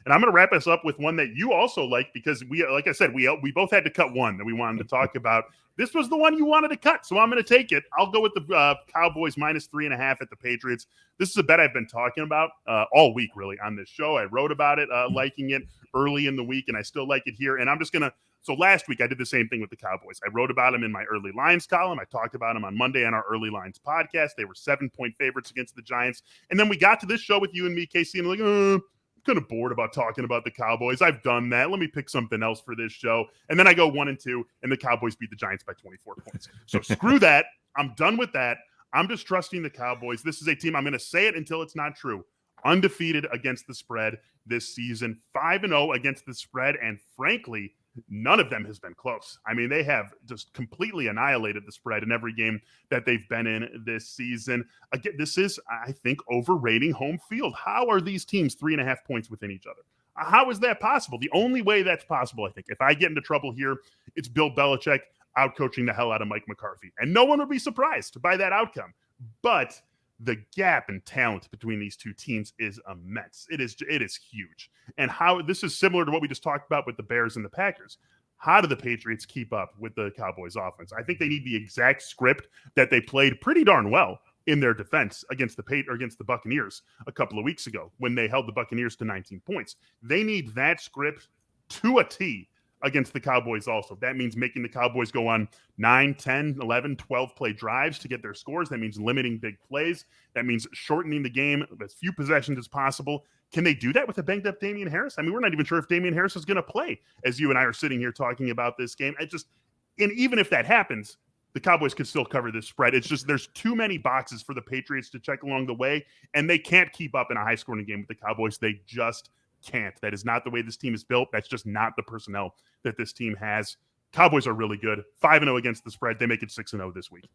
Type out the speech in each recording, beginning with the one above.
And I'm going to wrap us up with one that you also like because like I said, we both had to cut one that we wanted to talk about. This was the one you wanted to cut, so I'm going to take it. I'll go with the Cowboys minus 3.5 at the Patriots. This is a bet I've been talking about all week, really, on this show. I wrote about it, liking it early in the week, and I still like it here. And I'm just going to So last week I did the same thing with the Cowboys. I wrote about them in my early lines column. I talked about them on Monday on our early lines podcast. They were 7-point favorites against the Giants. And then we got to this show with you and me, Casey, and I'm like, I'm kind of bored about talking about the Cowboys. I've done that. Let me pick something else for this show. And then I go 1-2, and the Cowboys beat the Giants by 24 points. So screw that. I'm done with that. I'm just trusting the Cowboys. This is a team, I'm going to say it until it's not true, undefeated against the spread this season, 5-0 against the spread, and frankly, none of them has been close. I mean, they have just completely annihilated the spread in every game that they've been in this season. Again, this is, I think, overrating home field. How are these teams 3.5 points within each other? How is that possible? The only way that's possible, I think, if I get into trouble here, it's Bill Belichick outcoaching the hell out of Mike McCarthy. And no one would be surprised by that outcome. But the gap in talent between these two teams is immense. It is huge. And how this is similar to what we just talked about with the Bears and the Packers. How do the Patriots keep up with the Cowboys offense? I think they need the exact script that they played pretty darn well in their defense against the Buccaneers a couple of weeks ago when they held the Buccaneers to 19 points. They need that script to a T against the Cowboys also. That means making the Cowboys go on 9, 10, 11, 12 play drives to get their scores. That means limiting big plays. That means shortening the game as few possessions as possible. Can they do that with a banged up Damian Harris? I mean, we're not even sure if Damian Harris is going to play as you and I are sitting here talking about this game. And even if that happens, the Cowboys could still cover this spread. It's just there's too many boxes for the Patriots to check along the way, and they can't keep up in a high-scoring game with the Cowboys. They just can't. That is not the way this team is built. That's just not the personnel that this team has. Cowboys are really good. 5-0 against the spread. They make it 6-0 this week.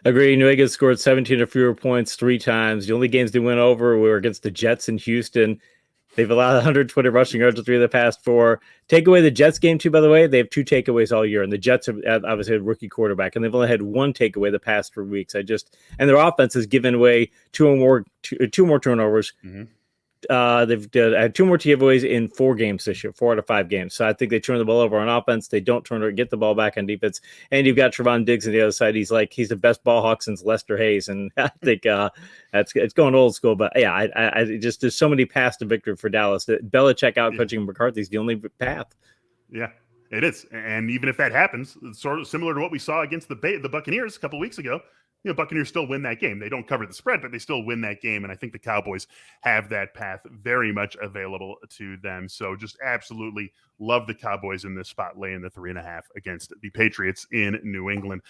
Agree. New England scored 17 or fewer points 3 times. The only games they went over were against the Jets and Houston. They've allowed 120 rushing yards in 3 of the past 4. Take away the Jets game, too, by the way. They have 2 takeaways all year. And the Jets have obviously had a rookie quarterback. And they've only had 1 takeaway the past 3 weeks. And their offense has given away 2 more turnovers. Mm-hmm. They've had 2 more giveaways in 4 games this year, 4 out of 5 games. So I think they turn the ball over on offense. They don't get the ball back on defense. And you've got Trevon Diggs on the other side. He's the best ball hawk since Lester Hayes. And I think it's going old school. But yeah, I just, there's so many paths to victory for Dallas that Belichick out coaching McCarthy is the only path. Yeah, it is. And even if that happens, it's sort of similar to what we saw against the Buccaneers a couple of weeks ago. Buccaneers still win that game. They don't cover the spread, but they still win that game. And I think the Cowboys have that path very much available to them. So just absolutely love the Cowboys in this spot, laying the 3.5 against the Patriots in New England.